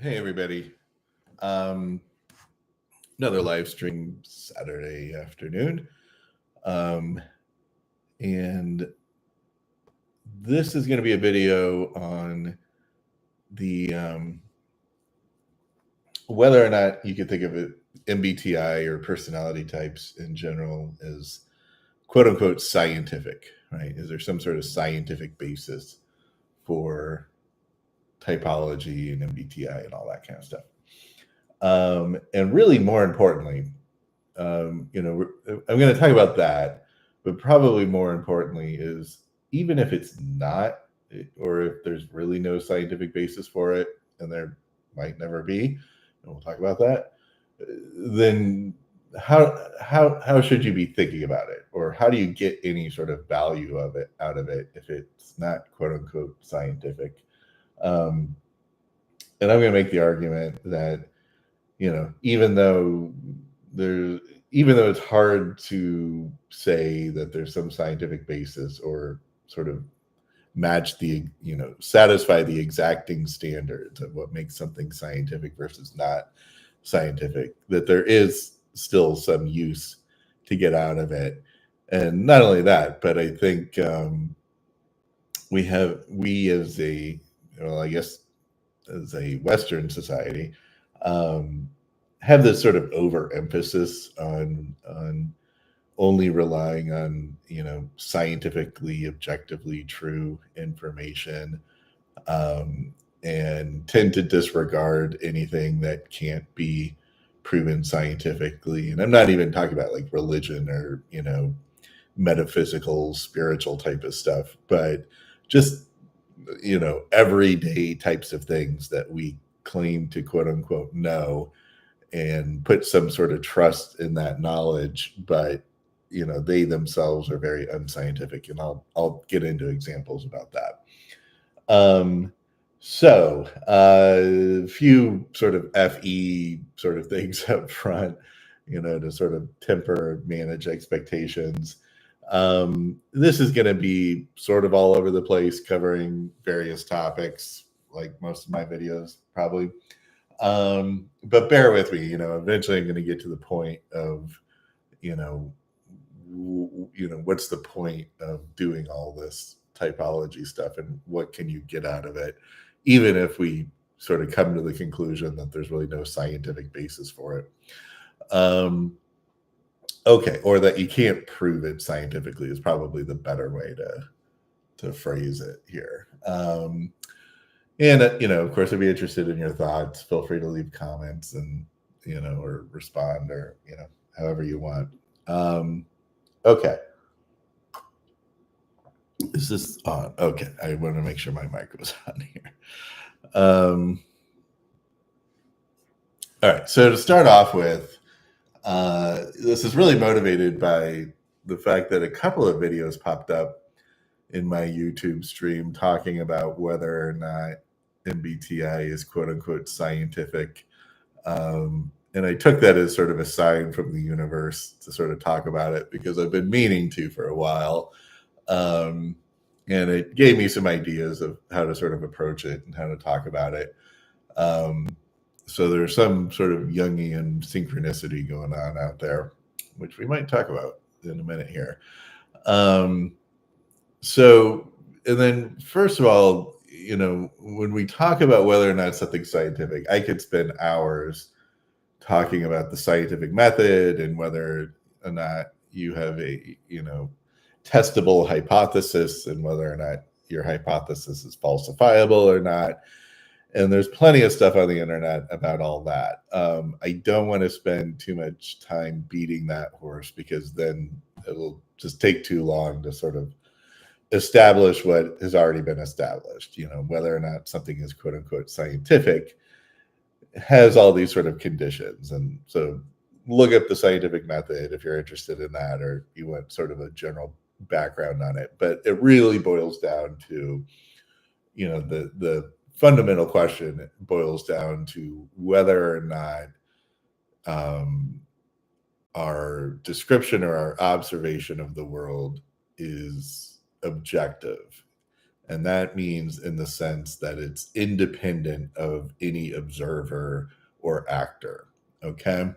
Hey everybody. Um, Another live stream Saturday afternoon. Um, and this is going to be a video on the whether or not you could think of it MBTI or personality types in general as quote unquote scientific, right? Is there some sort of scientific basis for typology and MBTI and all that kind of stuff? And really, more importantly, I'm going to talk about that, but probably more importantly is even if it's not, or if there's really no scientific basis for it, and there might never be, and we'll talk about that, then how should you be thinking about it, or how do you get any sort of value of it out of it if it's not quote unquote scientific? Um, and I'm going to make the argument that even though there's even though it's hard to say that there's some scientific basis or sort of match the satisfy the exacting standards of what makes something scientific versus not scientific, that there is still some use to get out of it. And not only that, but I think we as a, well, I guess as a Western society, um, have this sort of overemphasis on only relying on scientifically objectively true information, um, and tend to disregard anything that can't be proven scientifically. And I'm not even talking about like religion or metaphysical spiritual type of stuff, but just everyday types of things that we claim to quote unquote know and put some sort of trust in that knowledge, but they themselves are very unscientific, and I'll get into examples about that. So a few sort of FE sort of things up front, to sort of temper, manage expectations. This is going to be sort of all over the place, covering various topics, like most of my videos probably. But bear with me. Eventually I'm going to get to the point of, you know, what's the point of doing all this typology stuff, and what can you get out of it, even if we sort of come to the conclusion that there's really no scientific basis for it. Okay, or that you can't prove it scientifically is probably the better way to phrase it here. And of course, I'd be interested in your thoughts. Feel free to leave comments and or respond, or however you want. Okay, is this on? Okay, I want to make sure my mic was on here. All right, so to start off with, this is really motivated by the fact that a couple of videos popped up in my YouTube stream talking about whether or not MBTI is quote unquote scientific. And I took that as sort of a sign from the universe to sort of talk about it, because I've been meaning to for a while. And it gave me some ideas of how to sort of approach it and how to talk about it. So there's some sort of Jungian synchronicity going on out there, which we might talk about in a minute here. So, and then first of all, when we talk about whether or not something's scientific, I could spend hours talking about the scientific method and whether or not you have a, testable hypothesis, and whether or not your hypothesis is falsifiable or not. And there's plenty of stuff on the internet about all that. I don't want to spend too much time beating that horse, because then it'll just take too long to sort of establish what has already been established. Whether or not something is quote unquote scientific has all these sort of conditions. And so look up the scientific method if you're interested in that, or you want sort of a general background on it. But it really boils down to, the fundamental question boils down to whether or not our description or our observation of the world is objective. And that means in the sense that it's independent of any observer or actor. Okay.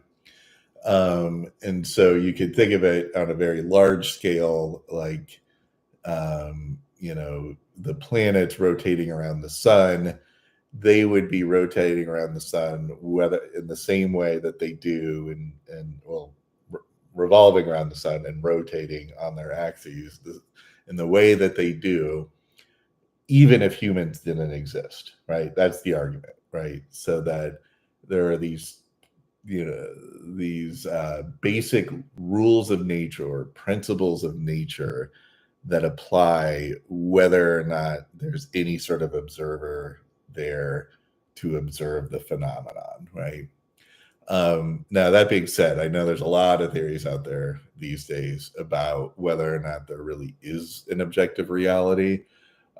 And so you could think of it on a very large scale, like, the planets rotating around the sun. They would be rotating around the sun, whether in the same way that they do, revolving around the sun and rotating on their axes in the way that they do, even if humans didn't exist, right? That's the argument, right? So that there are these basic rules of nature or principles of nature that apply whether or not there's any sort of observer there to observe the phenomenon, right? Now, that being said, I know there's a lot of theories out there these days about whether or not there really is an objective reality,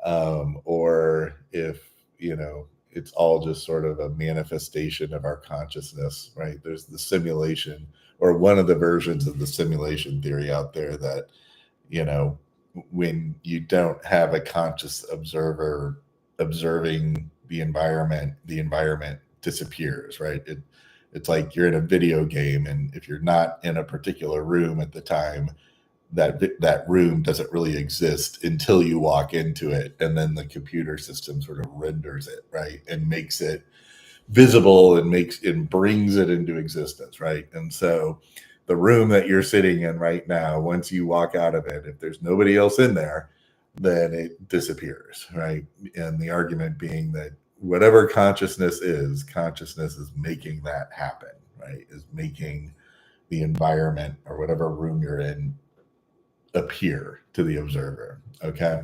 or if, it's all just sort of a manifestation of our consciousness, right? There's the simulation, or one of the versions of the simulation theory out there that, when you don't have a conscious observer observing the environment disappears, right? It's like you're in a video game, and if you're not in a particular room at the time, that room doesn't really exist until you walk into it, and then the computer system sort of renders it, right, and makes it visible and brings it into existence, right? And so the room that you're sitting in right now, once you walk out of it, if there's nobody else in there, then it disappears, right? And the argument being that whatever consciousness is making that happen, right? Is making the environment or whatever room you're in appear to the observer. Okay.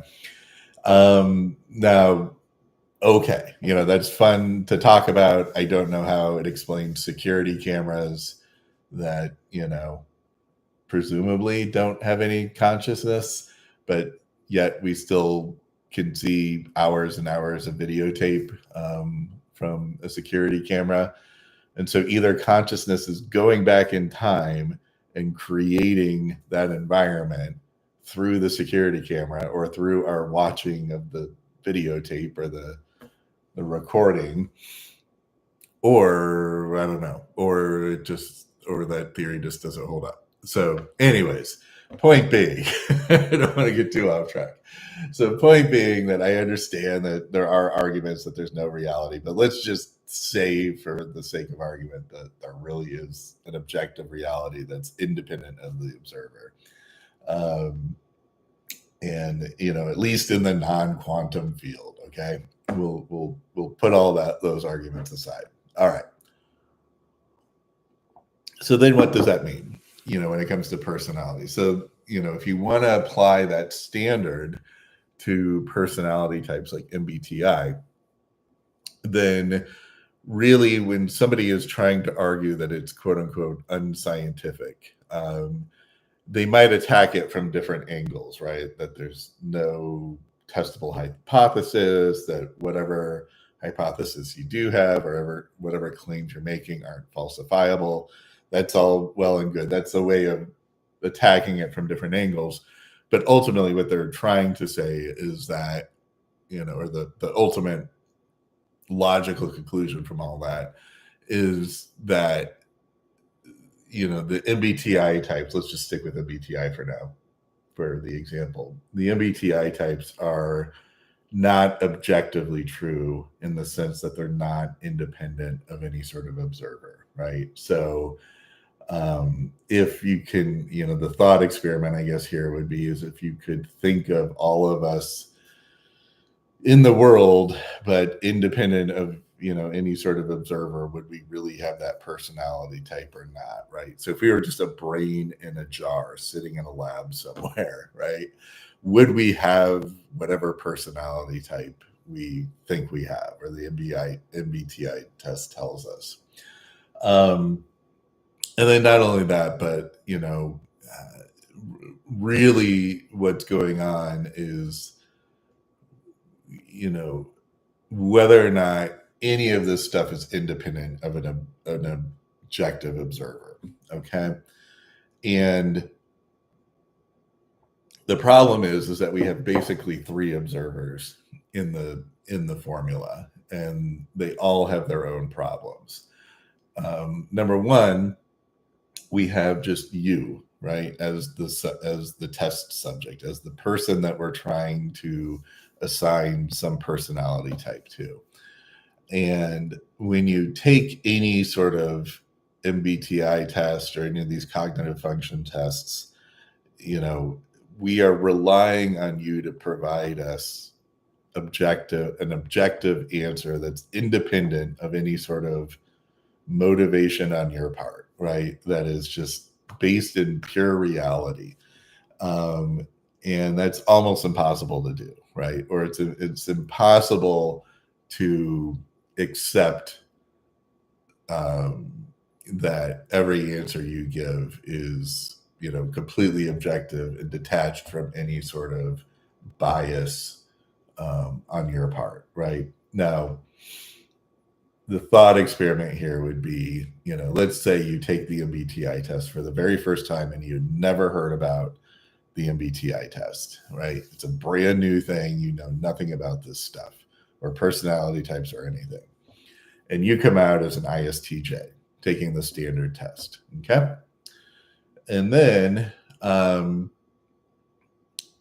Now, okay, that's fun to talk about. I don't know how it explains security cameras that, presumably don't have any consciousness, but yet we still can see hours and hours of videotape from a security camera. And so either consciousness is going back in time and creating that environment through the security camera or through our watching of the videotape or the recording, or I don't know, or that theory just doesn't hold up. So anyways, point being, I don't want to get too off track. So point being that I understand that there are arguments that there's no reality, but let's just say for the sake of argument that there really is an objective reality that's independent of the observer. And at least in the non-quantum field, okay? We'll put all those arguments aside. All right. So then what does that mean, when it comes to personality? So, if you want to apply that standard to personality types like MBTI, then really when somebody is trying to argue that it's quote unquote unscientific, they might attack it from different angles, right? That there's no testable hypothesis, that whatever hypothesis you do have or whatever claims you're making aren't falsifiable. That's all well and good. That's a way of attacking it from different angles. But ultimately what they're trying to say is that, or the ultimate logical conclusion from all that is that, the MBTI types, let's just stick with MBTI for now, for the example. The MBTI types are not objectively true in the sense that they're not independent of any sort of observer, right? So if you can, the thought experiment, I guess here would be, is if you could think of all of us in the world, but independent of, any sort of observer, would we really have that personality type or not, right? So if we were just a brain in a jar sitting in a lab somewhere, right, would we have whatever personality type we think we have, or the MBTI test tells us? And then not only that, but, really what's going on is, whether or not any of this stuff is independent of an objective observer. Okay. And the problem is that we have basically three observers in the formula, and they all have their own problems. Number one, we have just you, right, as the test subject, as the person that we're trying to assign some personality type to. And when you take any sort of MBTI test or any of these cognitive function tests, we are relying on you to provide us an objective answer that's independent of any sort of motivation on your part, right? That is just based in pure reality. And that's almost impossible to do, right? Or it's impossible to accept that every answer you give is, completely objective and detached from any sort of bias on your part, right? Now, the thought experiment here would be, let's say you take the MBTI test for the very first time and you'd never heard about the MBTI test, right? It's a brand new thing. You know nothing about this stuff or personality types or anything. And you come out as an ISTJ taking the standard test, okay? And then,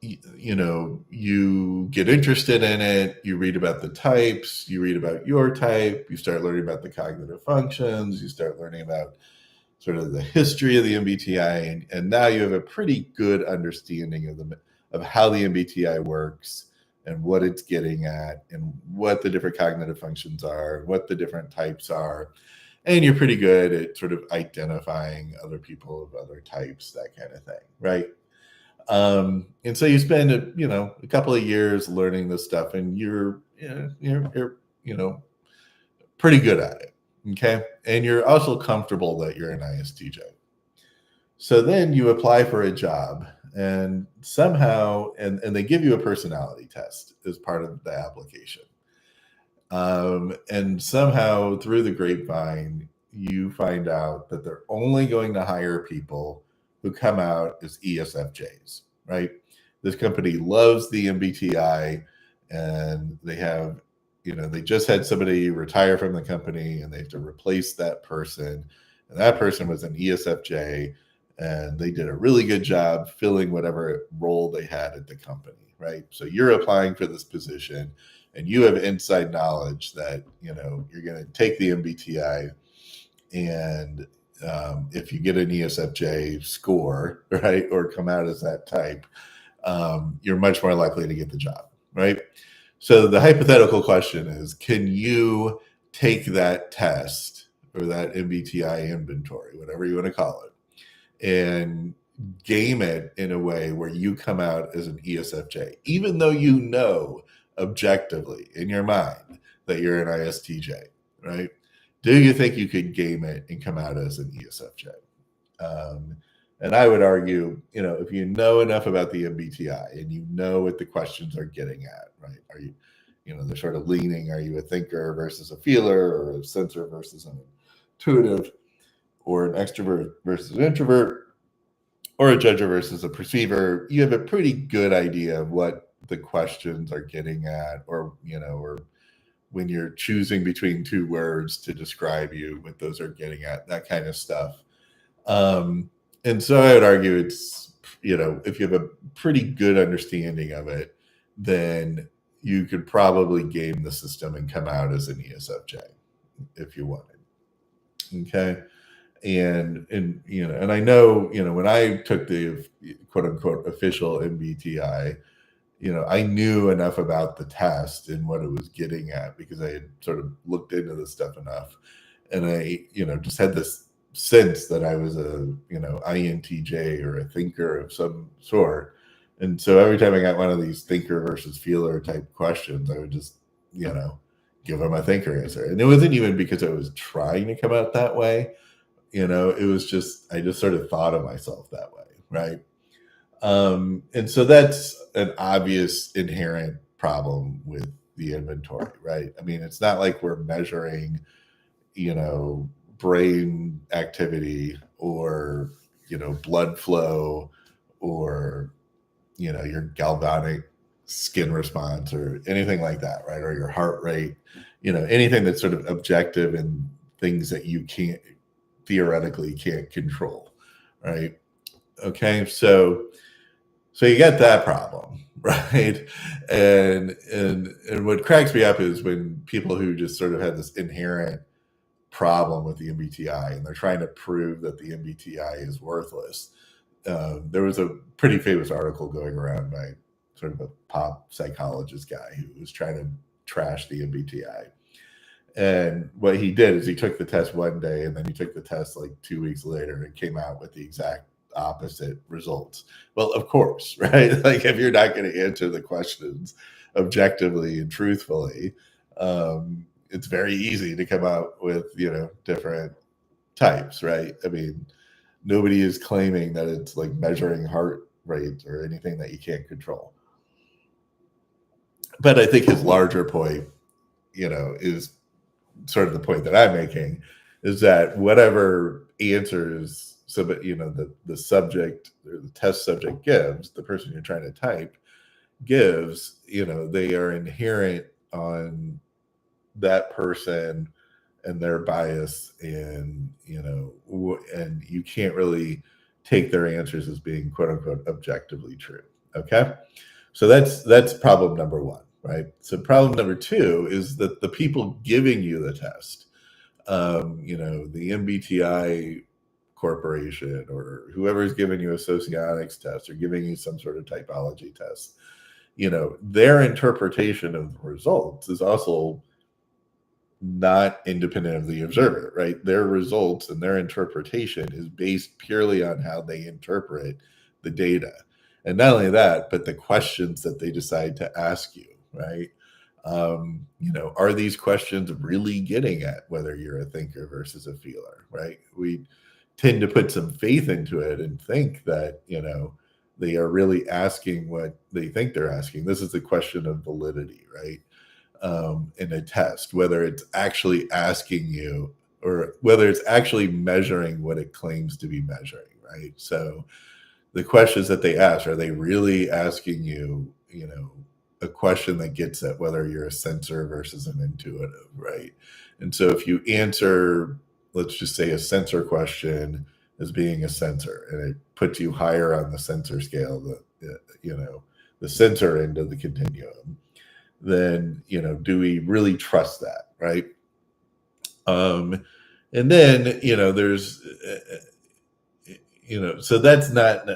you get interested in it, you read about the types, you read about your type, you start learning about the cognitive functions, you start learning about sort of the history of the MBTI, and now you have a pretty good understanding of how the MBTI works and what it's getting at and what the different cognitive functions are, what the different types are. And you're pretty good at sort of identifying other people of other types, that kind of thing, right? And so you spend a couple of years learning this stuff, and you're pretty good at it. Okay, and you're also comfortable that you're an ISTJ. So then you apply for a job, and somehow, and they give you a personality test as part of the application. And somehow through the grapevine, you find out that they're only going to hire people who come out as ESFJs, right? This company loves the MBTI, and they have, they just had somebody retire from the company and they have to replace that person. And that person was an ESFJ, and they did a really good job filling whatever role they had at the company, right? So you're applying for this position and you have inside knowledge that, you're going to take the MBTI, and if you get an ESFJ score, right, or come out as that type, you're much more likely to get the job, right? So the hypothetical question is, can you take that test or that MBTI inventory, whatever you want to call it, and game it in a way where you come out as an ESFJ, even though you know objectively in your mind that you're an ISTJ, right? Do you think you could game it and come out as an ESFJ? And I would argue, if you know enough about the MBTI and you know what the questions are getting at, right? Are you, they're sort of leaning, are you a thinker versus a feeler, or a sensor versus an intuitive, or an extrovert versus an introvert, or a judger versus a perceiver? You have a pretty good idea of what the questions are getting at, or when you're choosing between two words to describe you, what those are getting at, that kind of stuff. And so I would argue it's, if you have a pretty good understanding of it, then you could probably game the system and come out as an ESFJ if you wanted. Okay. And I know, when I took the quote unquote official MBTI, I knew enough about the test and what it was getting at because I had sort of looked into this stuff enough. And I, just had this sense that I was a, INTJ or a thinker of some sort. And so every time I got one of these thinker versus feeler type questions, I would just, give them a thinker answer. And it wasn't even because I was trying to come out that way. It was just, I just sort of thought of myself that way. Right. And so that's an obvious inherent problem with the inventory, right? I mean, it's not like we're measuring, brain activity or, blood flow or, your galvanic skin response or anything like that, right? Or your heart rate, anything that's sort of objective and things that you theoretically can't control, right? Okay, so you get that problem, right? And what cracks me up is when people who just sort of have this inherent problem with the MBTI and they're trying to prove that the MBTI is worthless. There was a pretty famous article going around by sort of a pop psychologist guy who was trying to trash the MBTI. And what he did is he took the test one day and then he took the test like 2 weeks later and came out with the exact opposite results. Well, of course, right? Like if you're not going to answer the questions objectively and truthfully, it's very easy to come out with, different types, right? I mean, nobody is claiming that it's like measuring heart rate or anything that you can't control. But I think his larger point, is sort of the point that I'm making, is that whatever answers the subject or the test subject gives, the person you're trying to type gives, they are inherent on that person and their bias, and and you can't really take their answers as being quote unquote objectively true. Okay, so that's problem number one, right? So problem number two is that the people giving you the test, the MBTI corporation or whoever's giving you a socionics test or giving you some sort of typology test, their interpretation of the results is also not independent of the observer, right? Their results and their interpretation is based purely on how they interpret the data. And not only that, but the questions that they decide to ask you, right? Are these questions really getting at whether you're a thinker versus a feeler, right? We tend to put some faith into it and think that, they are really asking what they think they're asking. This is the question of validity, right? In a test, whether it's actually asking you or whether it's actually measuring what it claims to be measuring, right? So the questions that they ask, are they really asking you, a question that gets at whether you're a sensor versus an intuitive, right? And so if you answer, let's just say, a sensor question as being a sensor, and it puts you higher on the sensor scale, the sensor end of the continuum, then do we really trust that, right? And then there's so that's not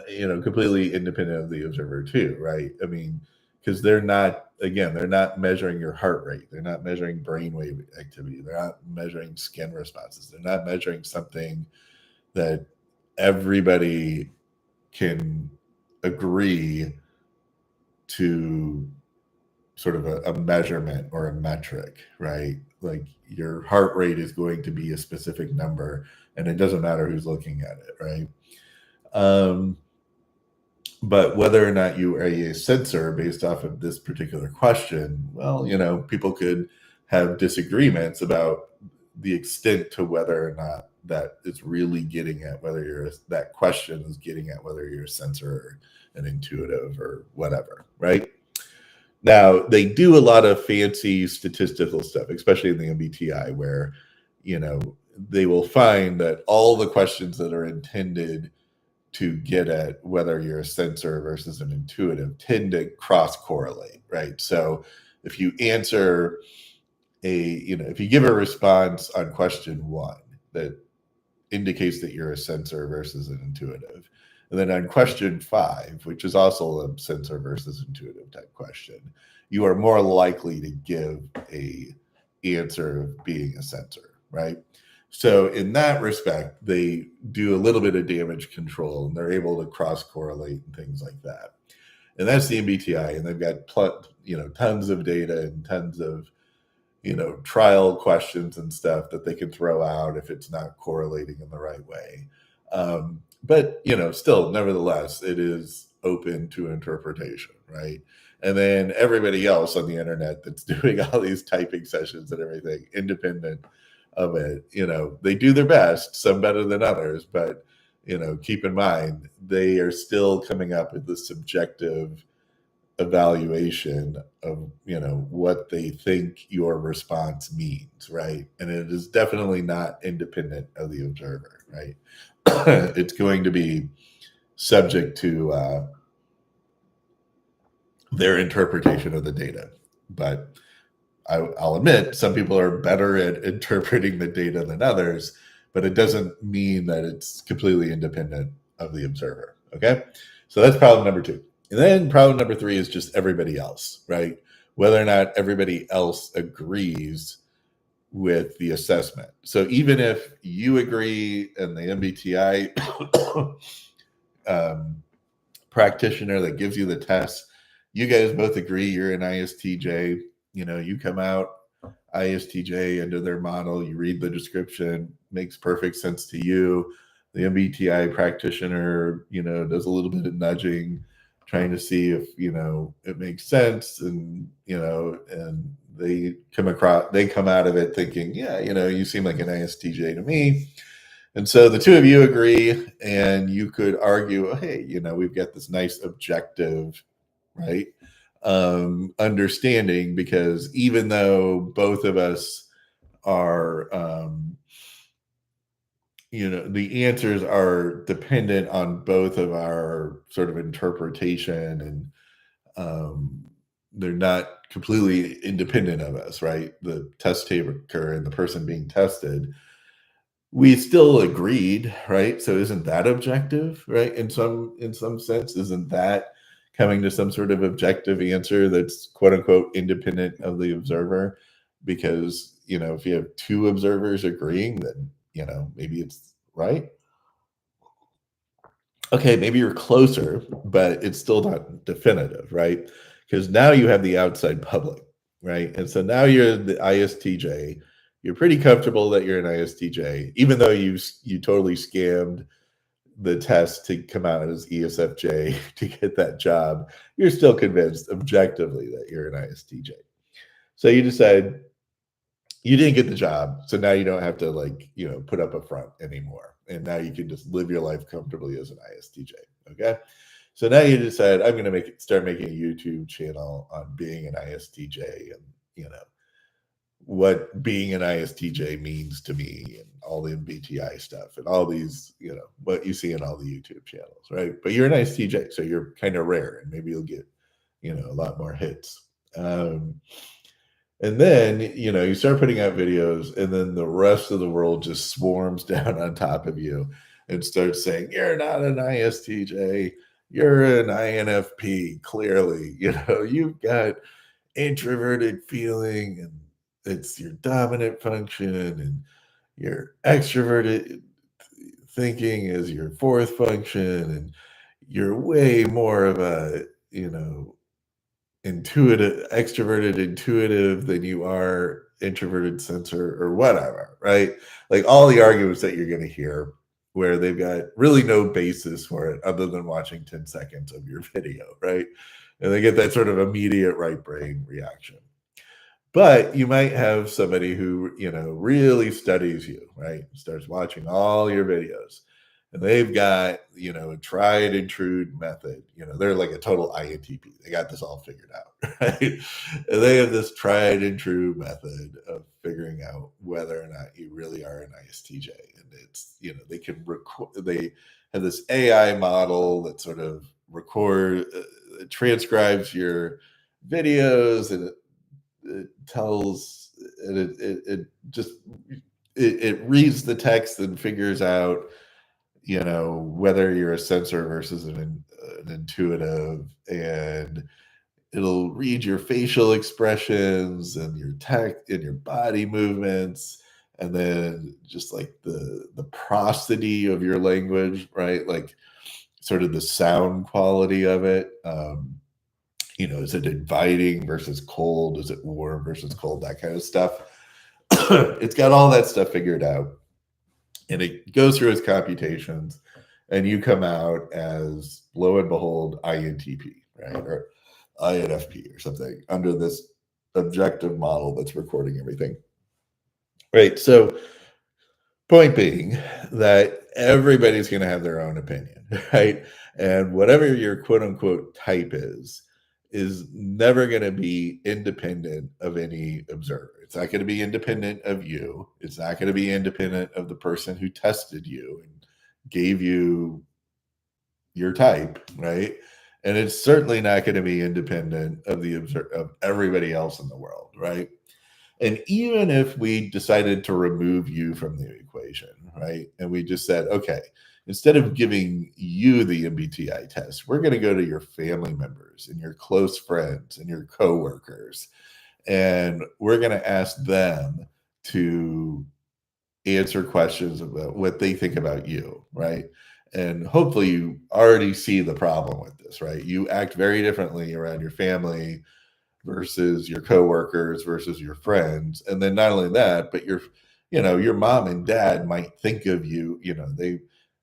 completely independent of the observer too, right? I mean, because they're not measuring your heart rate, they're not measuring brainwave activity, they're not measuring skin responses, they're not measuring something that everybody can agree to sort of a measurement or a metric, right? Like your heart rate is going to be a specific number and it doesn't matter who's looking at it, right? But whether or not you are a sensor based off of this particular question, well, people could have disagreements about the extent to whether or not that it's really getting at whether that question is getting at whether you're a sensor or an intuitive or whatever, right? Now, they do a lot of fancy statistical stuff, especially in the MBTI, where, they will find that all the questions that are intended to get at whether you're a sensor versus an intuitive tend to cross correlate, right? So if you answer if you give a response on question one that indicates that you're a sensor versus an intuitive, and then on question 5, which is also a sensor versus intuitive type question, you are more likely to give a answer of being a sensor, right? So in that respect, they do a little bit of damage control and they're able to cross correlate and things like that. And that's the MBTI, and they've got tons of data and tons of trial questions and stuff that they can throw out if it's not correlating in the right way. But still, nevertheless, it is open to interpretation, right? And then everybody else on the internet that's doing all these typing sessions and everything, independent of it, they do their best, some better than others, but keep in mind they are still coming up with the subjective evaluation of, what they think your response means, right? And it is definitely not independent of the observer, right? It's going to be subject to their interpretation of the data. But I'll admit some people are better at interpreting the data than others, but it doesn't mean that it's completely independent of the observer. Okay. So that's problem number 2. And then problem number 3 is just everybody else, right? Whether or not everybody else agrees with the assessment. So even if you agree and the MBTI practitioner that gives you the test, you guys both agree you're an ISTJ, you come out ISTJ into their model, you read the description, makes perfect sense to you. The MBTI practitioner, does a little bit of nudging, trying to see if, it makes sense. And, and they come out of it thinking, yeah, you seem like an ISTJ to me. And so the two of you agree, and you could argue, oh, hey, we've got this nice objective, right? Understanding, because even though both of us are, the answers are dependent on both of our sort of interpretation, and they're not completely independent of us, right? The test taker and the person being tested, we still agreed, right? So isn't that objective, right? In some sense, isn't that coming to some sort of objective answer that's quote unquote independent of the observer? Because, if you have 2 observers agreeing, then, maybe it's right. Okay, maybe you're closer, but it's still not definitive, right? Because now you have the outside public, right? And so now you're the ISTJ. You're pretty comfortable that you're an ISTJ, even though you totally scammed the test to come out as ESFJ to get that job. You're still convinced objectively that you're an ISTJ. So you decide you didn't get the job, so now you don't have to put up a front anymore, and now you can just live your life comfortably as an ISTJ. Okay, so now you decide I'm going to start making a YouTube channel on being an ISTJ, and what being an ISTJ means to me, and all the MBTI stuff, and all these, what you see in all the YouTube channels, right? But you're an ISTJ, so you're kind of rare, and maybe you'll get a lot more hits. And then, you start putting out videos, and then the rest of the world just swarms down on top of you and starts saying, you're not an ISTJ, you're an INFP, clearly. You've got introverted feeling, and it's your dominant function, and your extroverted thinking is your 4th function, and you're way more of a, extroverted intuitive than you are introverted sensor or whatever, right? Like all the arguments that you're going to hear where they've got really no basis for it other than watching 10 seconds of your video, right? And they get that sort of immediate right brain reaction. But you might have somebody who, really studies you, right? Starts watching all your videos, and they've got, a tried and true method. They're like a total INTP. They got this all figured out, right? And they have this tried and true method of figuring out whether or not you really are an ISTJ. And it's, they can record, they have this AI model that sort of transcribes your videos, and it tells, and it reads the text and figures out, whether you're a sensor versus an intuitive, and it'll read your facial expressions and your tech and your body movements, and then just like the prosody of your language, right? Like sort of the sound quality of it. Is it inviting versus cold? Is it warm versus cold? That kind of stuff. It's got all that stuff figured out, and it goes through its computations, and you come out as, lo and behold, INTP, right? Or INFP or something under this objective model that's recording everything. Right. So point being that everybody's going to have their own opinion, right? And whatever your quote unquote type is is never going to be independent of any observer. It's not going to be independent of you. It's not going to be independent of the person who tested you and gave you your type, right? And it's certainly not going to be independent of of everybody else in the world, right? And even if we decided to remove you from the equation, right? And we just said, okay, instead of giving you the MBTI test, we're going to go to your family members and your close friends and your coworkers. And we're going to ask them to answer questions about what they think about you, right? And hopefully you already see the problem with this, right? You act very differently around your family versus your coworkers versus your friends. And then not only that, but your mom and dad might think of you,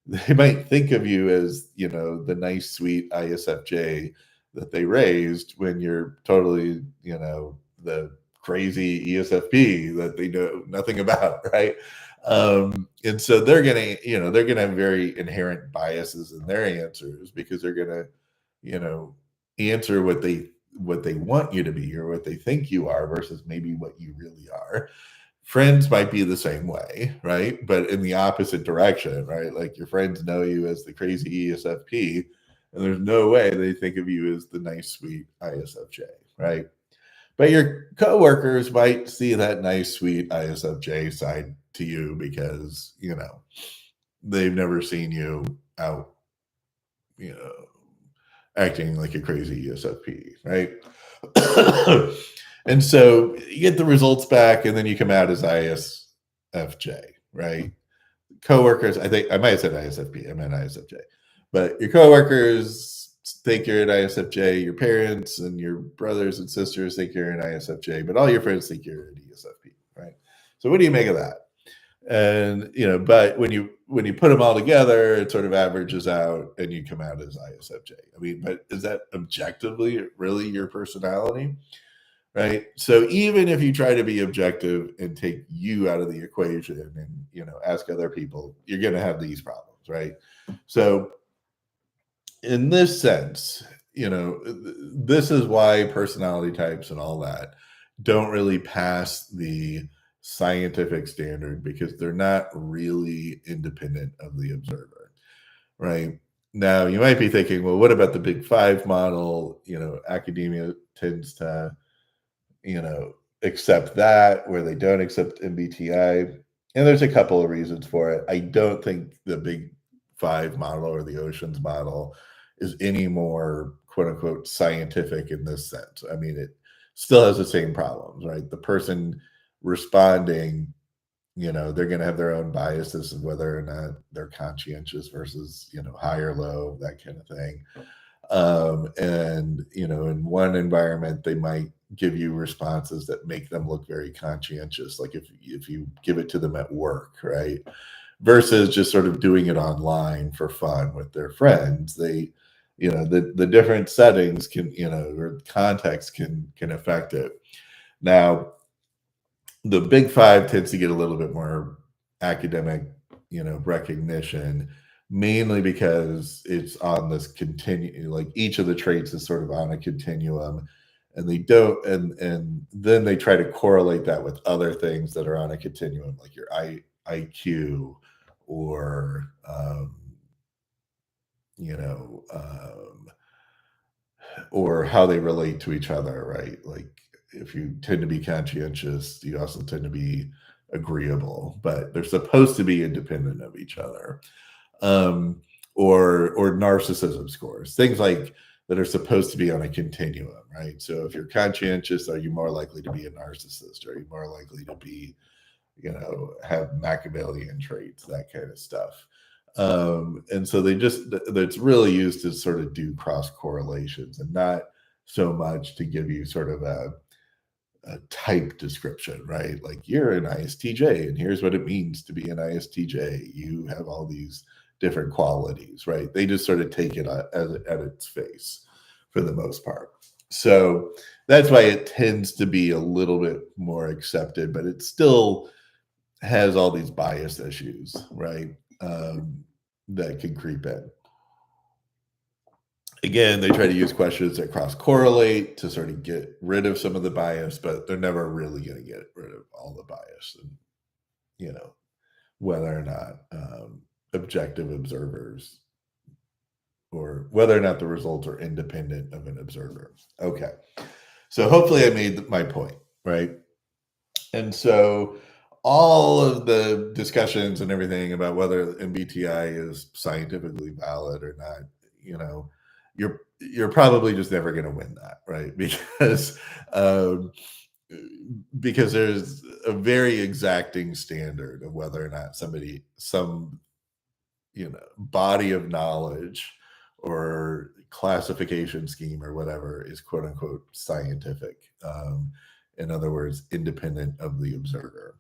they might think of you as, the nice, sweet ISFJ that they raised when you're totally, the crazy ESFP that they know nothing about, right? And so they're gonna have very inherent biases in their answers because they're gonna, answer what they want you to be or what they think you are versus maybe what you really are. Friends might be the same way, right? But in the opposite direction, right? Like your friends know you as the crazy ESFP, and there's no way they think of you as the nice, sweet ISFJ, right? But your coworkers might see that nice, sweet ISFJ side to you because, they've never seen you out, you know, acting like a crazy ESFP, right? And so you get the results back, and then you come out as ISFJ, right? Coworkers, I think I might have said ISFP, I meant ISFJ, but your coworkers think you're an ISFJ, your parents and your brothers and sisters think you're an ISFJ, but all your friends think you're an ESFP, right? So what do you make of that? And but when you put them all together, it sort of averages out and you come out as ISFJ. I mean, but is that objectively really your personality? Right? So even if you try to be objective and take you out of the equation and ask other people, you're going to have these problems, right? So in this sense, this is why personality types and all that don't really pass the scientific standard because they're not really independent of the observer, right? Now, you might be thinking, well, what about the big five model? Academia tends to, accept that where they don't accept MBTI. And there's a couple of reasons for it. I don't think the big five model or the oceans model is any more quote unquote scientific in this sense. I mean, it still has the same problems, right? The person responding, they're going to have their own biases of whether or not they're conscientious versus, high or low, that kind of thing. And in one environment they might give you responses that make them look very conscientious, like if you give it to them at work, right? Versus just sort of doing it online for fun with their friends. They the different settings can, or context can affect it. Now, the big five tends to get a little bit more academic, recognition, mainly because it's on this continue, like each of the traits is sort of on a continuum, and they don't, and then they try to correlate that with other things that are on a continuum, like your IQ or you know, or how they relate to each other, right? Like if you tend to be conscientious, you also tend to be agreeable, but they're supposed to be independent of each other. Or narcissism scores, things like that are supposed to be on a continuum, right? So if you're conscientious, are you more likely to be a narcissist? Are you more likely to be, have Machiavellian traits, that kind of stuff? And so it's really used to sort of do cross correlations and not so much to give you sort of a type description, right? Like you're an ISTJ, and here's what it means to be an ISTJ. You have all these different qualities, right? They just sort of take it at its face for the most part. So that's why it tends to be a little bit more accepted, but it still has all these bias issues, right? That can creep in. Again, they try to use questions that cross-correlate to sort of get rid of some of the bias, but they're never really going to get rid of all the bias. And, you know, whether or not objective observers or whether or not the results are independent of an observer. Okay. So hopefully I made my point, right? And so all of the discussions and everything about whether MBTI is scientifically valid or not, you know, you're probably just never going to win that, right? Um, because there's a very exacting standard of whether or not some body of knowledge or classification scheme or whatever is quote unquote scientific. In other words, independent of the observer.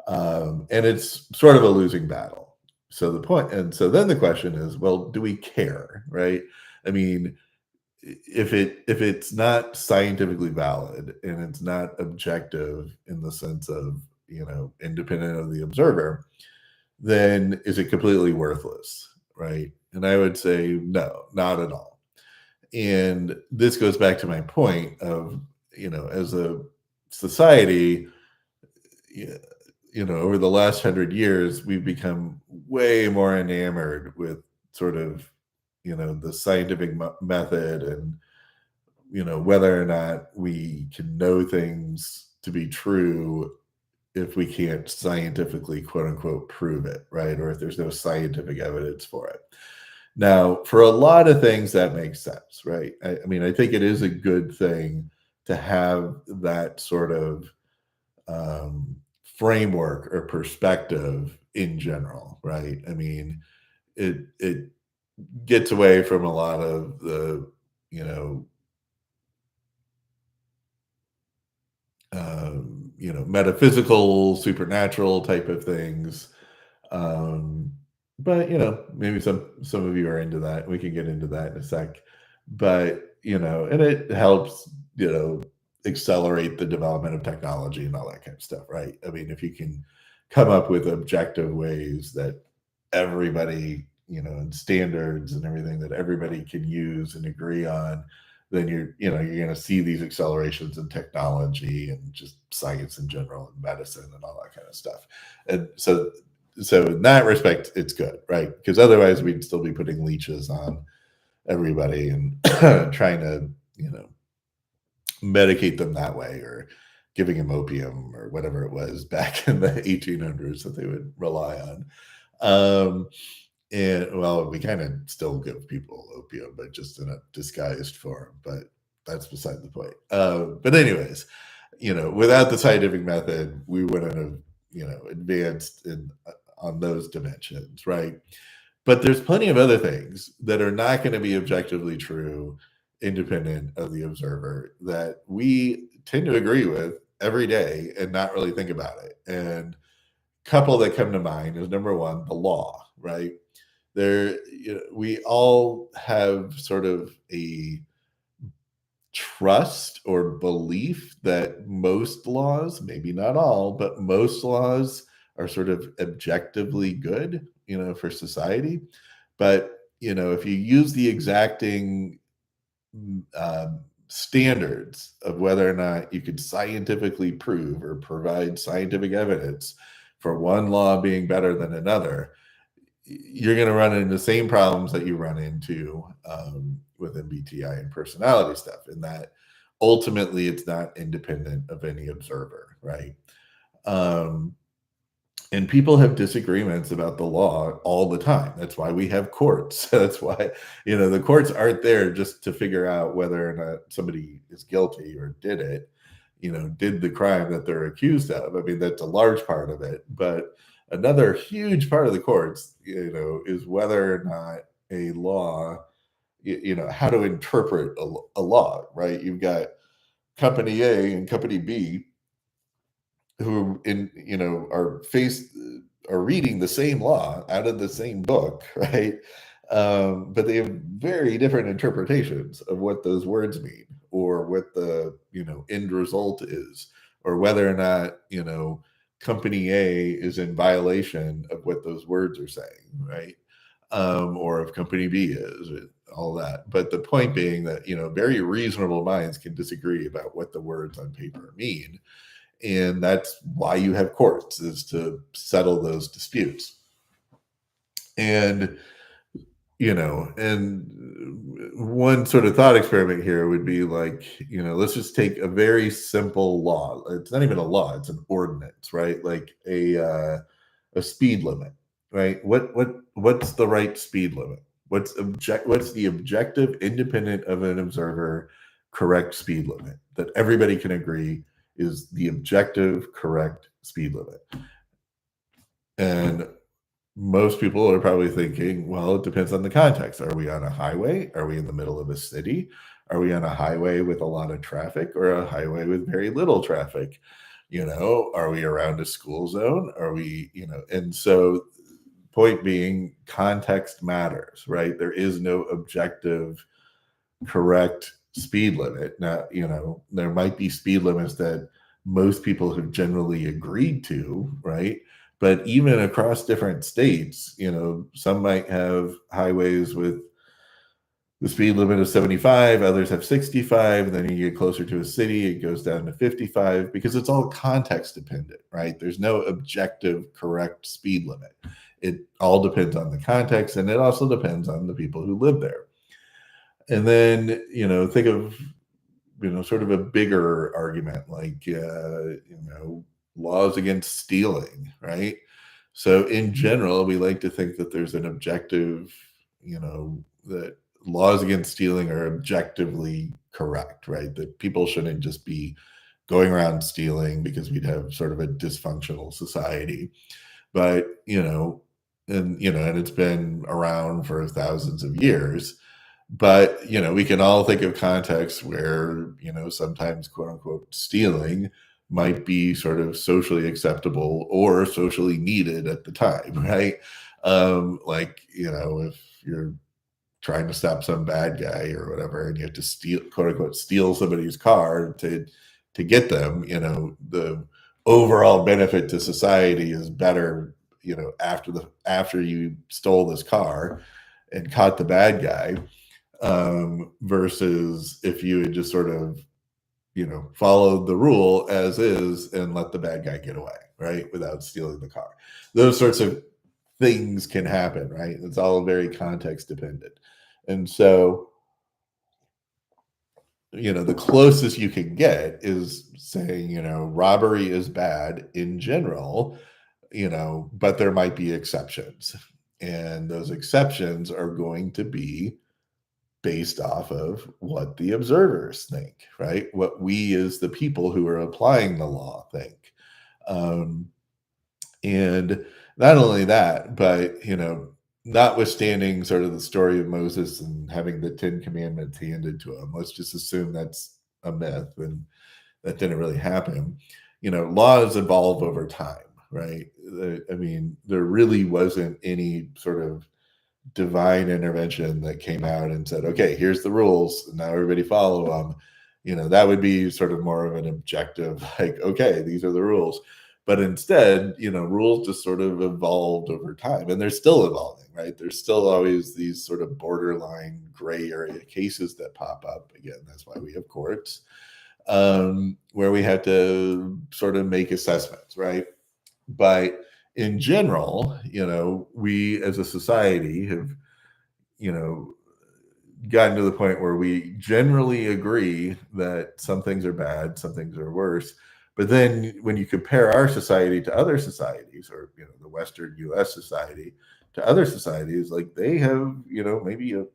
And it's sort of a losing battle. So then the question is, well, do we care, right? I mean, if it's not scientifically valid and it's not objective in the sense of, independent of the observer, then is it completely worthless, right? And I would say no, not at all. And this goes back to my point of, as a society, over the last 100 years, we've become way more enamored with sort of, the scientific method and, whether or not we can know things to be true if we can't scientifically, quote unquote, prove it, right? Or if there's no scientific evidence for it. Now, for a lot of things, that makes sense, right? I mean, I think it is a good thing to have that sort of framework or perspective in general, right? I mean, it gets away from a lot of the, metaphysical, supernatural type of things. But maybe some of you are into that. We can get into that in a sec. But and it helps, accelerate the development of technology and all that kind of stuff, right? I mean, if you can come up with objective ways that everybody, and standards and everything that everybody can use and agree on, then you're going to see these accelerations in technology and just science in general and medicine and all that kind of stuff. And so in that respect, it's good, right? Because otherwise we'd still be putting leeches on everybody and trying to, medicate them that way, or giving them opium or whatever it was back in the 1800s that they would rely on. And well, we kind of still give people opium, but just in a disguised form. But that's beside the point. But anyways, without the scientific method, we wouldn't have, advanced on those dimensions, right? But there's plenty of other things that are not going to be objectively true, independent of the observer, that we tend to agree with every day and not really think about it. And a couple that come to mind is, number one, the law, right? We all have sort of a trust or belief that most laws, maybe not all, but most laws are sort of objectively good, for society. But, if you use the exacting standards of whether or not you could scientifically prove or provide scientific evidence for one law being better than another, you're going to run into the same problems that you run into with MBTI and personality stuff, in that ultimately it's not independent of any observer, right? And people have disagreements about the law all the time. That's why we have courts. That's why, the courts aren't there just to figure out whether or not somebody is guilty or did it, did the crime that they're accused of. I mean, that's a large part of it. But another huge part of the courts, is whether or not a law, how to interpret a law, right? You've got company A and company B who are reading the same law out of the same book, right? But they have very different interpretations of what those words mean, or what the end result is, or whether or not company A is in violation of what those words are saying, right? or if company B is, all that. But the point being that, very reasonable minds can disagree about what the words on paper mean. And that's why you have courts, is to settle those disputes. And, and one sort of thought experiment here would be like, let's just take a very simple law. It's not even a law, it's an ordinance, right? Like a speed limit, right? What's the right speed limit? What's the objective, independent of an observer, correct speed limit that everybody can agree is the objective correct speed limit? And most people are probably thinking, well, it depends on the context. Are we on a highway? Are we in the middle of a city? Are we on a highway with a lot of traffic or a highway with very little traffic? Are we around a school zone? Are we, and so point being, context matters, right? There is no objective correct speed limit. Now, there might be speed limits that most people have generally agreed to, right? But even across different states, some might have highways with the speed limit of 75, others have 65, and then you get closer to a city, it goes down to 55, because it's all context dependent, right? There's no objective correct speed limit. It all depends on the context, and it also depends on the people who live there. And then, think of, sort of a bigger argument, like, laws against stealing, right? So in general, we like to think that there's an objective, that laws against stealing are objectively correct, right? That people shouldn't just be going around stealing, because we'd have sort of a dysfunctional society. But, and it's been around for thousands of years. But, we can all think of contexts where, sometimes quote unquote stealing might be sort of socially acceptable or socially needed at the time, right? Like, if you're trying to stop some bad guy or whatever, and you have to steal, quote unquote, steal somebody's car to get them, the overall benefit to society is better, after you stole this car and caught the bad guy, versus if you had just sort of, followed the rule as is and let the bad guy get away, right, without stealing the car. Those sorts of things can happen, right? It's all very context dependent. And so, the closest you can get is saying, robbery is bad in general, but there might be exceptions. And those exceptions are going to be based off of what the observers think, right? What we as the people who are applying the law think. And not only that, but, notwithstanding sort of the story of Moses and having the 10 Commandments handed to him, let's just assume that's a myth and that didn't really happen. Laws evolve over time, right? I mean, there really wasn't any sort of divine intervention that came out and said, okay, here's the rules, and now everybody follow them. That would be sort of more of an objective, like, okay, these are the rules. But instead, rules just sort of evolved over time, and they're still evolving, right? There's still always these sort of borderline gray area cases that pop up. Again, that's why we have courts, where we have to sort of make assessments, right? But in general, we as a society have, gotten to the point where we generally agree that some things are bad, some things are worse. But then when you compare our society to other societies, or, the Western US society to other societies, like they have, maybe a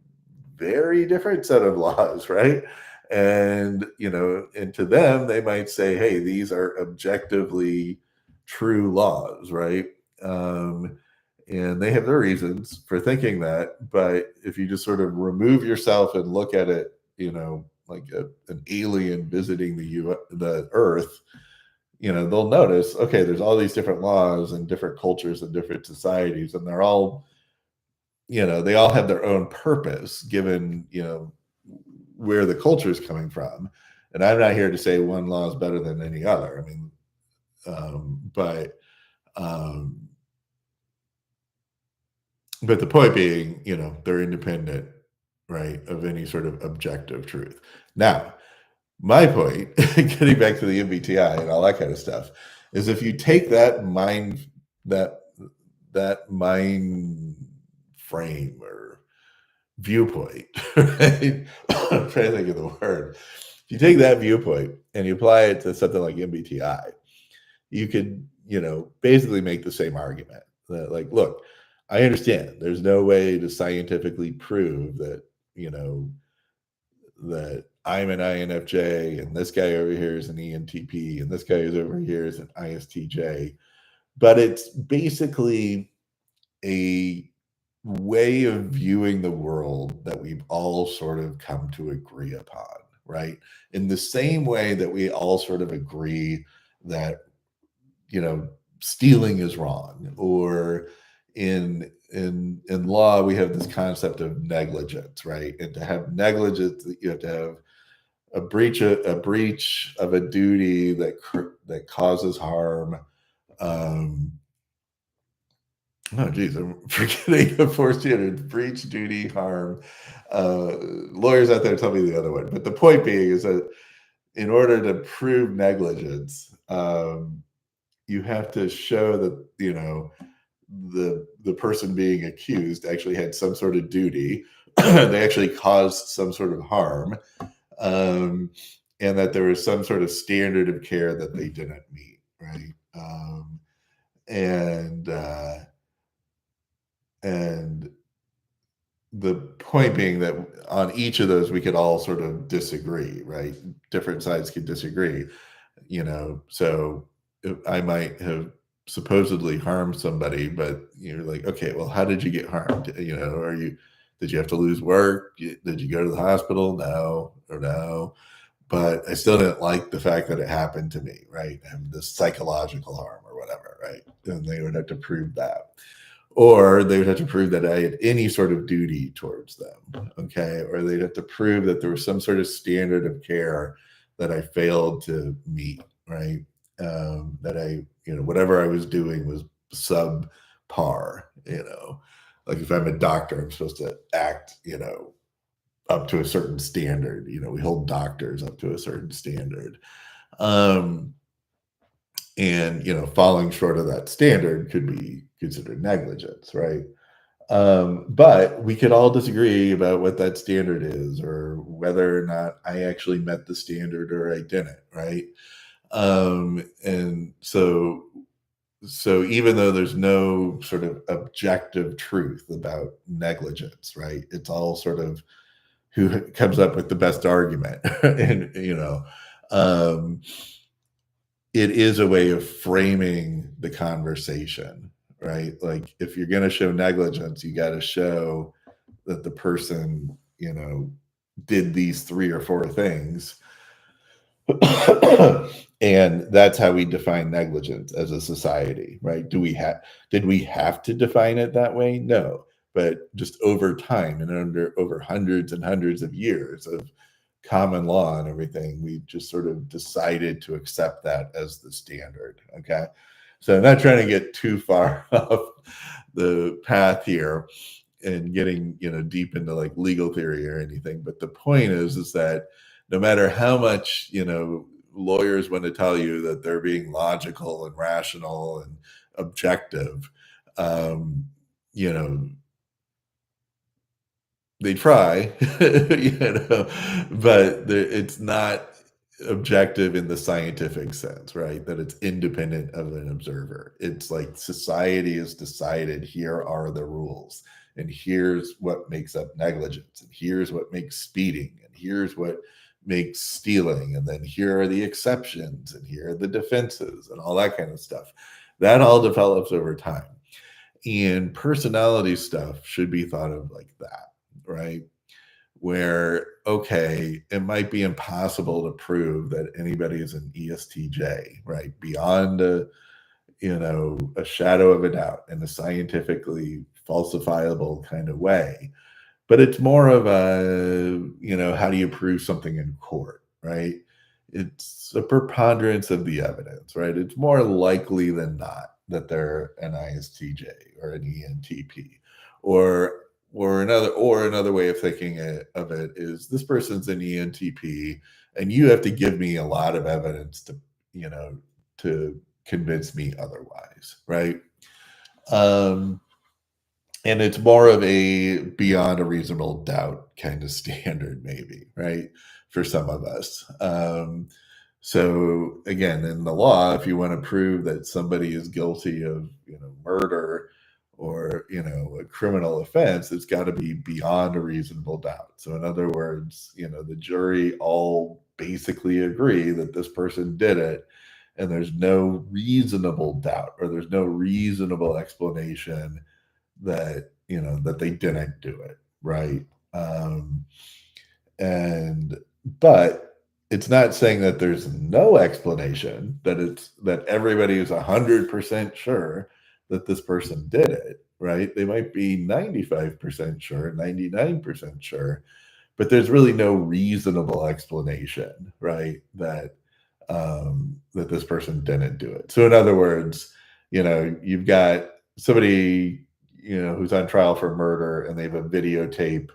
very different set of laws, right? And, and to them, they might say, hey, these are objectively true laws, right? And they have their reasons for thinking that. But if you just sort of remove yourself and look at it, like an alien visiting the Earth, they'll notice, okay, there's all these different laws and different cultures and different societies, and they're all, they all have their own purpose given, where the culture is coming from. And I'm not here to say one law is better than any other. I mean, but But the point being, they're independent, right, of any sort of objective truth. Now, my point, getting back to the MBTI and all that kind of stuff, is if you take that that mind frame or viewpoint, right? I'm trying to think of the word. If you take that viewpoint and you apply it to something like MBTI, you could, basically make the same argument. That, like, look, I understand there's no way to scientifically prove that, you know, that I'm an INFJ and this guy over here is an ENTP and this guy is over here is an ISTJ. But it's basically a way of viewing the world that we've all sort of come to agree upon, right? In the same way that we all sort of agree that, you know, stealing is wrong, or in law we have this concept of negligence, right? And to have negligence, you have to have a breach of a duty that causes harm. um Oh, geez, I'm forgetting the fourth standard: breach, duty, harm. Lawyers out there tell me the other one. But the point being is that in order to prove negligence, you have to show that, the person being accused actually had some sort of duty. They actually caused some sort of harm, um, and that there was some sort of standard of care that they didn't meet, right? And and the point being that on each of those we could all sort of disagree, right? Different sides could disagree, so I might have supposedly harmed somebody, but you're like, okay, well, how did you get harmed? Did you have to lose work? Did you go to the hospital? No. But I still didn't like the fact that it happened to me, right? And this psychological harm or whatever, right? And they would have to prove that, or they would have to prove that I had any sort of duty towards them, okay? Or they'd have to prove that there was some sort of standard of care that I failed to meet, right? That whatever I was doing was subpar, like if I'm a doctor, I'm supposed to act, up to a certain standard. We hold doctors up to a certain standard. Um, and falling short of that standard could be considered negligence, right? But we could all disagree about what that standard is, or whether or not I actually met the standard or I didn't, right? And so even though there's no sort of objective truth about negligence, right? It's all sort of who comes up with the best argument. And um it is a way of framing the conversation, right? Like, if you're going to show negligence, you got to show that the person, did these three or four things. And that's how we define negligence as a society, right? Did we have to define it that way? No. But just over time and over hundreds and hundreds of years of common law and everything, we just sort of decided to accept that as the standard. Okay. So I'm not trying to get too far off the path here and getting, deep into like legal theory or anything. But the point is that no matter how much, lawyers want to tell you that they're being logical and rational and objective, um, you know, they try, but it's not objective in the scientific sense, right? That it's independent of an observer. It's like society has decided, here are the rules, and here's what makes up negligence, and here's what makes speeding, and here's what makes stealing, and then here are the exceptions, and here are the defenses, and all that kind of stuff. That all develops over time. And personality stuff should be thought of like that, right? Where, okay, it might be impossible to prove that anybody is an ESTJ, right? Beyond a shadow of a doubt, in a scientifically falsifiable kind of way. But it's more of a, how do you prove something in court, right? It's a preponderance of the evidence, right? It's more likely than not that they're an ISTJ or an ENTP, Or another way of thinking of it is this person's an ENTP, and you have to give me a lot of evidence to convince me otherwise, right? Um, and it's more of a beyond a reasonable doubt kind of standard, maybe, right? For some of us. So again, in the law, if you want to prove that somebody is guilty of, murder or, a criminal offense, it's got to be beyond a reasonable doubt. So in other words, the jury all basically agree that this person did it, and there's no reasonable doubt or there's no reasonable explanation that they didn't do it, right? um and but it's not saying that there's no explanation, that everybody is 100% sure that this person did it, right? They might be 95% sure, 99% sure, but there's really no reasonable explanation, right? That this person didn't do it. So in other words, you've got somebody, who's on trial for murder, and they have a videotape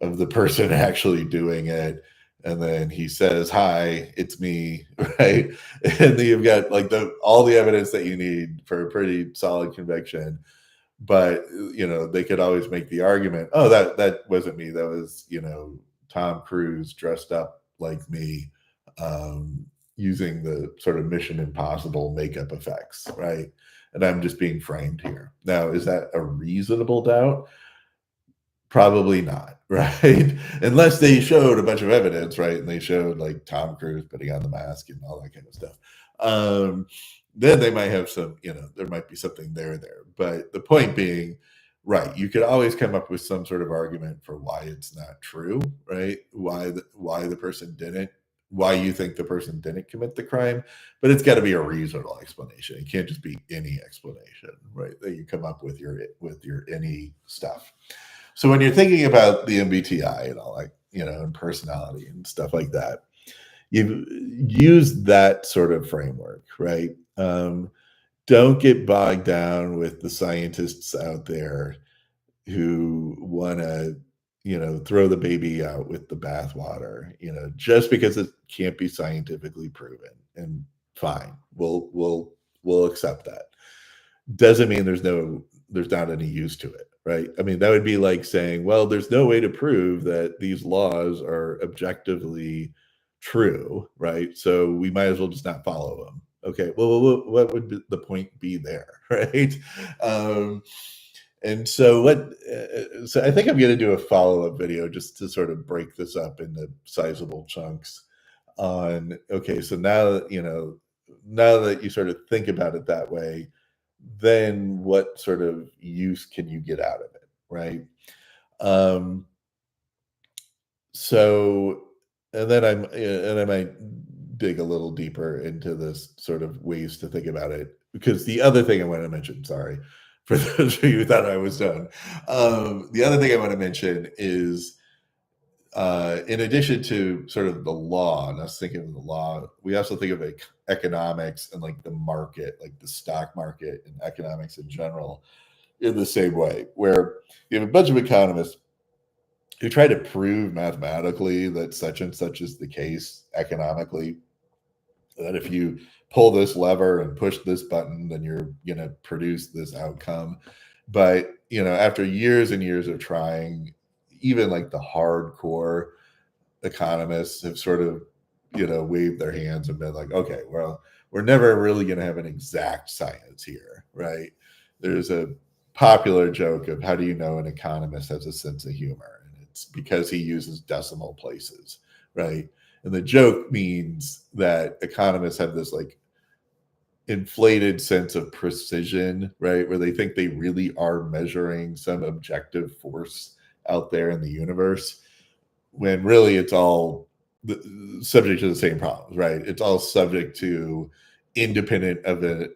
of the person actually doing it, and then he says, "Hi, it's me," right? And then you've got like all the evidence that you need for a pretty solid conviction. But they could always make the argument, "Oh, that wasn't me. That was Tom Cruise dressed up like me, um, using the sort of Mission Impossible makeup effects, right? And I'm just being framed here." Now, is that a reasonable doubt? Probably not, right? Unless they showed a bunch of evidence, right? And they showed like Tom Cruise putting on the mask and all that kind of stuff. Um, then they might have there might be something there. But the point being, right, you could always come up with some sort of argument for why it's not true, right? Why the person didn't, why you think the person didn't commit the crime, but it's got to be a reasonable explanation. It can't just be any explanation, right? That you come up with your any stuff. So when you're thinking about the MBTI and all, like, and personality and stuff like that, you use that sort of framework, right? Don't get bogged down with the scientists out there who want to, throw the baby out with the bathwater, just because it can't be scientifically proven. And fine, we'll accept that. Doesn't mean there's not any use to it, right? I mean, that would be like saying, well, there's no way to prove that these laws are objectively true, right? So we might as well just not follow them. Okay, well, what would the point be there, right? um and so so I think I'm going to do a follow-up video just to sort of break this up into sizable chunks on, okay, so now that you sort of think about it that way, then what sort of use can you get out of it, right? Um, so, and I might dig a little deeper into this sort of ways to think about it, because the other thing I want to mention, sorry, for those of you who thought I was done, the other thing I want to mention is, in addition to sort of the law, and us thinking of the law, we also think of like economics and like the market, like the stock market and economics in general, in the same way, where you have a bunch of economists who try to prove mathematically that such and such is the case economically, that if you pull this lever and push this button, then you're going to produce this outcome. But, after years and years of trying, even like the hardcore economists have sort of, waved their hands and been like, okay, well, we're never really going to have an exact science here, right? There's a popular joke of, how do you know an economist has a sense of humor? And it's because he uses decimal places, right? And the joke means that economists have this like inflated sense of precision, right? Where they think they really are measuring some objective force out there in the universe, when really it's all subject to the same problems, right? It's all subject to independent of the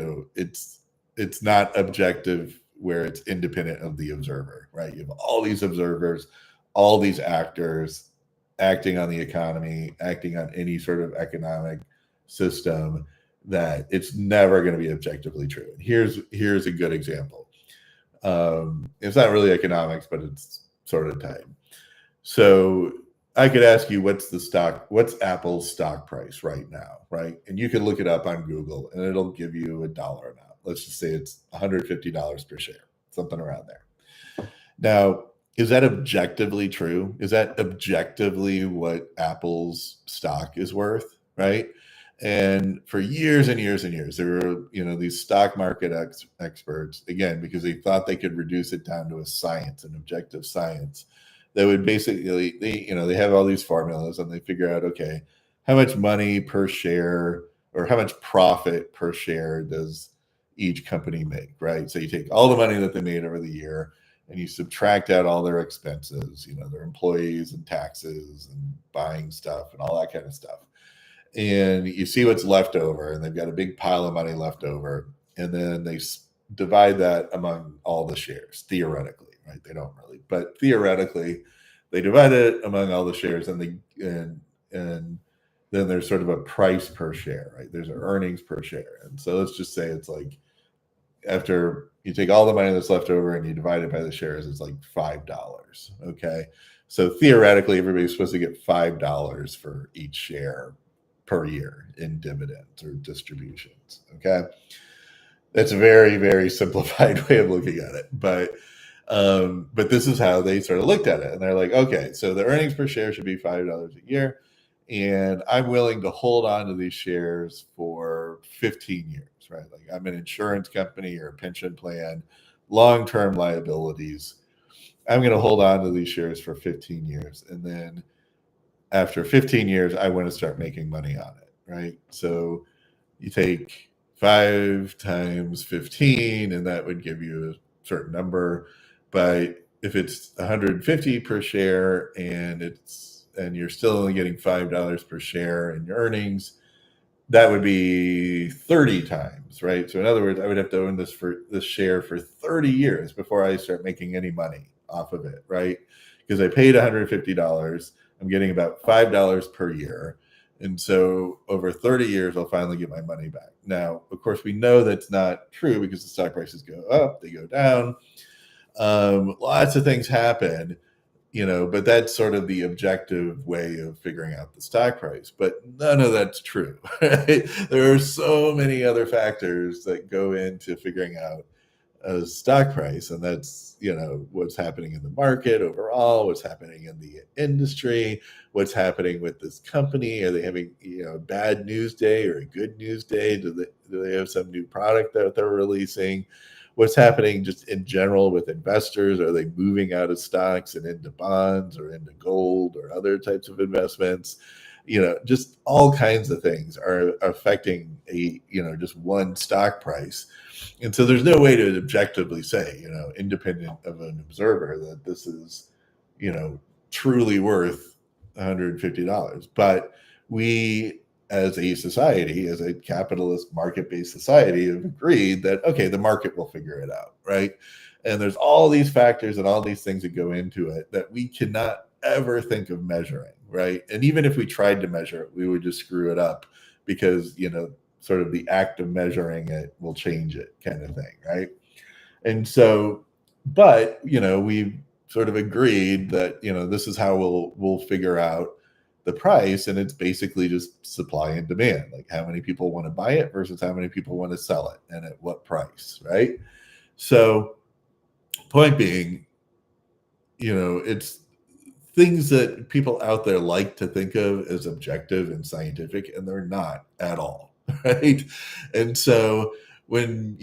it's not objective where it's independent of the observer, right? You have all these observers, all these actors acting on the economy, acting on any sort of economic system, that it's never going to be objectively true. And here's a good example. It's not really economics, but it's sort of tied. So I could ask you, what's Apple's stock price right now, right? And you can look it up on Google and it'll give you a dollar amount. Let's just say it's $150 per share, something around there. Now, is that objectively true? Is that objectively what Apple's stock is worth, right? And for years and years and years, there were, these stock market experts, again, because they thought they could reduce it down to a science, an objective science, that would basically, they have all these formulas and they figure out, okay, how much money per share or how much profit per share does each company make, right? So you take all the money that they made over the year and you subtract out all their expenses, their employees and taxes and buying stuff and all that kind of stuff. And you see what's left over, and they've got a big pile of money left over. And then they divide that among all the shares, theoretically, right? They don't really, but theoretically, they divide it among all the shares, and then there's sort of a price per share, right? There's an earnings per share. And so let's just say it's like, after you take all the money that's left over and you divide it by the shares, it's like $5. Okay. So theoretically, everybody's supposed to get $5 for each share per year in dividends or distributions. Okay. That's a very, very simplified way of looking at it. But this is how they sort of looked at it. And they're like, okay, so the earnings per share should be $5 a year. And I'm willing to hold on to these shares for 15 years, right? Like I'm an insurance company or a pension plan, long-term liabilities. I'm going to hold on to these shares for 15 years. And then after 15 years, I want to start making money on it, right? So you take 5 times 15, and that would give you a certain number. But if it's 150 per share and you're still only getting $5 per share in your earnings, that would be 30 times, right? So in other words, I would have to own this share for 30 years before I start making any money off of it, right? Because I paid $150. I'm getting about $5 per year. And so over 30 years, I'll finally get my money back. Now, of course, we know that's not true because the stock prices go up, they go down. Lots of things happen, but that's sort of the objective way of figuring out the stock price. But none of that's true, right? There are so many other factors that go into figuring out a stock price, and that's what's happening in the market overall, what's happening in the industry, what's happening with this company. Are they having a bad news day or a good news day? Do they have some new product that they're releasing? What's happening just in general with investors? Are they moving out of stocks and into bonds or into gold or other types of investments? Just all kinds of things are affecting just one stock price. And so there's no way to objectively say, independent of an observer, that this is, truly worth $150. But we, as a society, as a capitalist market-based society, have agreed that, okay, the market will figure it out, right? And there's all these factors and all these things that go into it that we cannot ever think of measuring, right? And even if we tried to measure it, we would just screw it up because, sort of the act of measuring it will change it, kind of thing, right? And so, but, we've sort of agreed that, this is how we'll figure out the price, and it's basically just supply and demand, like how many people want to buy it versus how many people want to sell it and at what price, right? So point being, it's things that people out there like to think of as objective and scientific, and they're not at all, right? And so when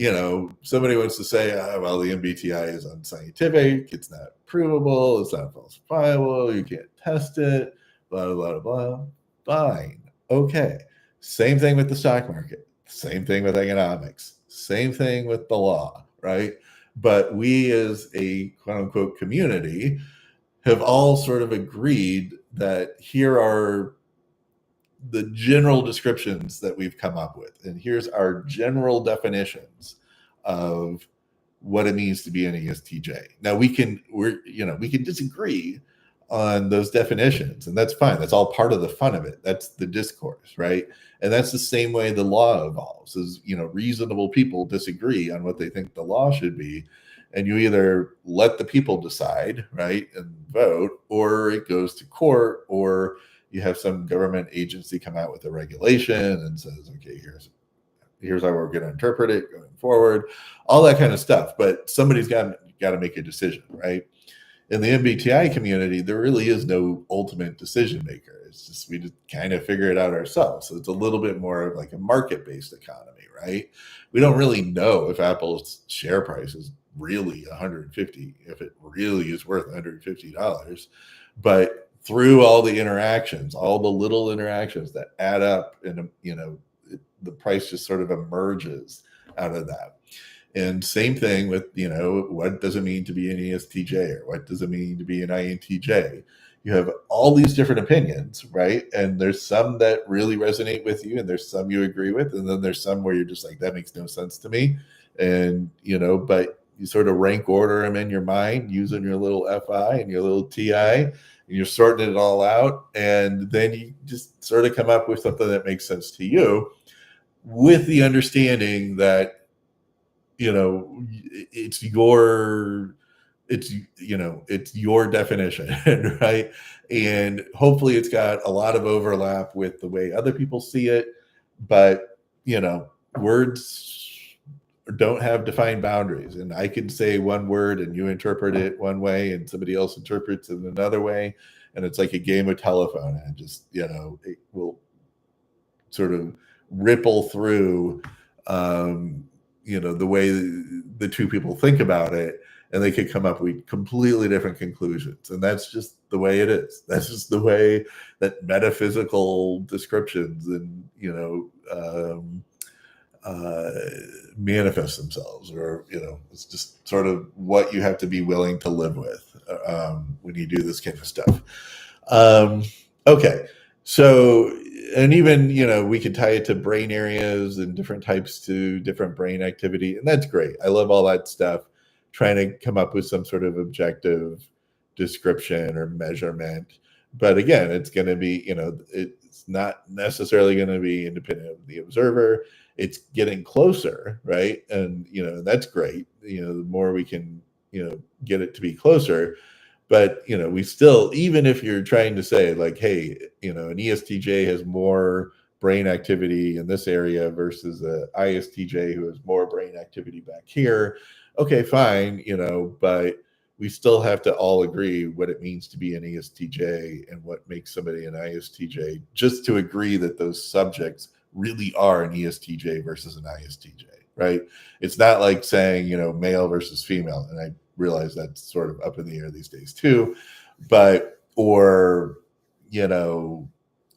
somebody wants to say, well, the MBTI is unscientific, it's not provable, it's not falsifiable, you can't test it, blah blah blah. Fine, okay. Same thing with the stock market, same thing with economics, same thing with the law, right? But we, as a quote unquote community, have all sort of agreed that here are the general descriptions that we've come up with, and here's our general definitions of what it means to be an ESTJ. Now we can disagree on those definitions, and that's fine. That's all part of the fun of it. That's the discourse, right? And that's the same way the law evolves. Is reasonable people disagree on what they think the law should be, and you either let the people decide, right, and vote, or it goes to court, or you have some government agency come out with a regulation and says, okay, here's how we're going to interpret it going forward, all that kind of stuff. But somebody's got to make a decision, right? In the MBTI community, there really is no ultimate decision maker. It's just we just kind of figure it out ourselves. So it's a little bit more like a market-based economy, right? We don't really know if Apple's share price is really 150, if it really is worth $150. But through all the interactions, all the little interactions that add up, and the price just sort of emerges out of that. And same thing with, what does it mean to be an ESTJ, or what does it mean to be an INTJ? You have all these different opinions, right? And there's some that really resonate with you, and there's some you agree with, and then there's some where you're just like, that makes no sense to me. And, but you sort of rank order them in your mind using your little FI and your little TI, and you're sorting it all out. And then you just sort of come up with something that makes sense to you, with the understanding that, it's your definition, right? And hopefully it's got a lot of overlap with the way other people see it, but words don't have defined boundaries, and I can say one word and you interpret it one way and somebody else interprets it another way, and it's like a game of telephone, and just it will sort of ripple through the way the two people think about it, and they could come up with completely different conclusions. And that's just the way it is. That's just the way that metaphysical descriptions and manifest themselves, or it's just sort of what you have to be willing to live with when you do this kind of stuff. Okay, so, and even we could tie it to brain areas and different types to different brain activity, and that's great. I love all that stuff, trying to come up with some sort of objective description or measurement. But again, it's going to be, it's not necessarily going to be independent of the observer. It's getting closer, right? And that's great. The more we can get it to be closer. But we still, even if you're trying to say like, hey, an ESTJ has more brain activity in this area versus a ISTJ who has more brain activity back here, okay, fine, but we still have to all agree what it means to be an ESTJ and what makes somebody an ISTJ, just to agree that those subjects really are an ESTJ versus an ISTJ, right? It's not like saying, male versus female. And I realize that's sort of up in the air these days too, or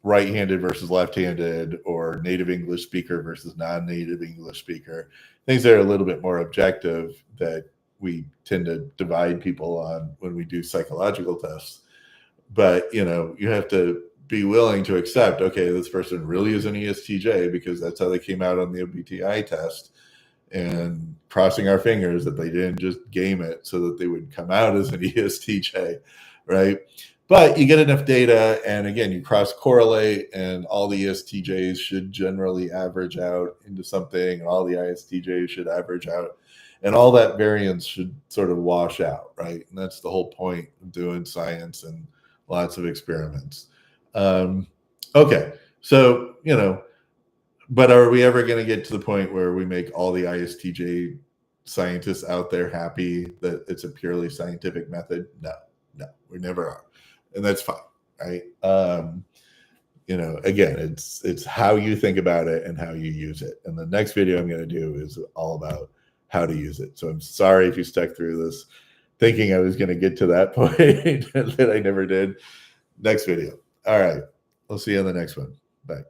right-handed versus left-handed, or native English speaker versus non-native English speaker, things that are a little bit more objective that we tend to divide people on when we do psychological tests. But you have to be willing to accept, okay, this person really is an ESTJ because that's how they came out on the MBTI test, and crossing our fingers that they didn't just game it so that they would come out as an ESTJ, right? But you get enough data, and again, you cross correlate, and all the ESTJs should generally average out into something, and all the ISTJs should average out, and all that variance should sort of wash out, right? And that's the whole point of doing science and lots of experiments. Okay, so but are we ever going to get to the point where we make all the ISTJ scientists out there happy that it's a purely scientific method? No, we never are. And that's fine, right? Again, it's how you think about it and how you use it. And the next video I'm going to do is all about how to use it. So I'm sorry if you stuck through this thinking I was going to get to that point that I never did. Next video. All right. I'll see you on the next one. Bye.